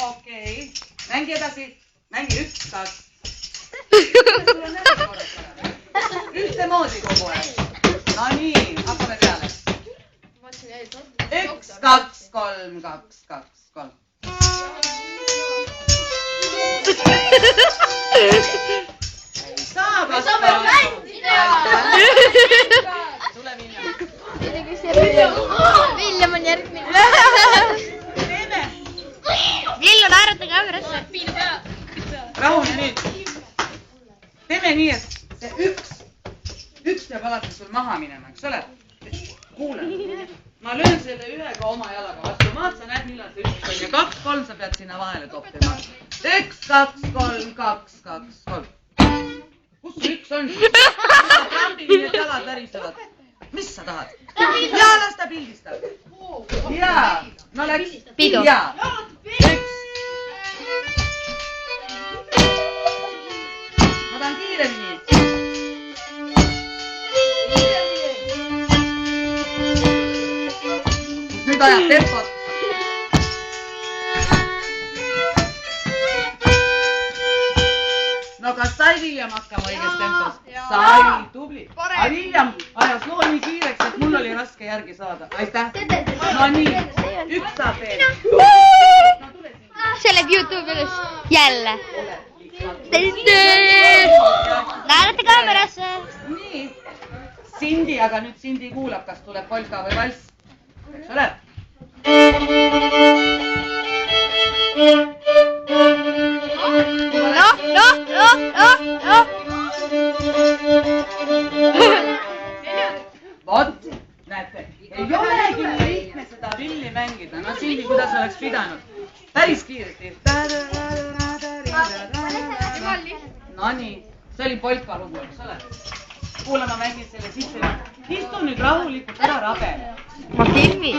Okei. Mängi edasi. Mängi 1, 2. Ühtemoodi kogu aeg. No nii, hakkame peale. 1, 2, 3, 2, 2, 3. Ei saa kasta. Tule Vilja. William on järgmine. Teeme. Villu naerata kaamerasse. Rahune nüüd. Teeme nii, et see üks peab alati sul maha minema, eks ole? Kuule, ma löön selle ühega oma jalaga vastu maad, sa näed, millal see 1 on ja 2, 3 sa pead sinna vahele toppima. 1, 2, 3, 2, 2, 3. Kus see 1 on? Trambi, need jalad värisevad. Mis sa tahad? Jaa, las ta pildistab. Jaa, no läks. Pidu. Jaa. 1. Ma tahan kiiremini. Nüüd ajab tempot. No kas sai William hakkama õiges tempos? Sai, tubli. Aga William ajas loo nii kiireks, et mul oli raske järgi saada. Aitäh. No nii, 1 saab veel. See läheb YouTube'i üles. Jälle. Naerata kaamerasse. Nii. Sindi, aga nüüd Sindi kuulab, kas tuleb polka või valss. Eks ole? Vot, näete, ei olegi nii lihtne seda pilli mängida. No Sindi, kuidas oleks pidanud? Päris kiiresti. Nonii, see oli polka lugu, eks ole? Kuule, ma mängin selle sisse. Istu nüüd rahulikult, ära rabele. Ma filmin.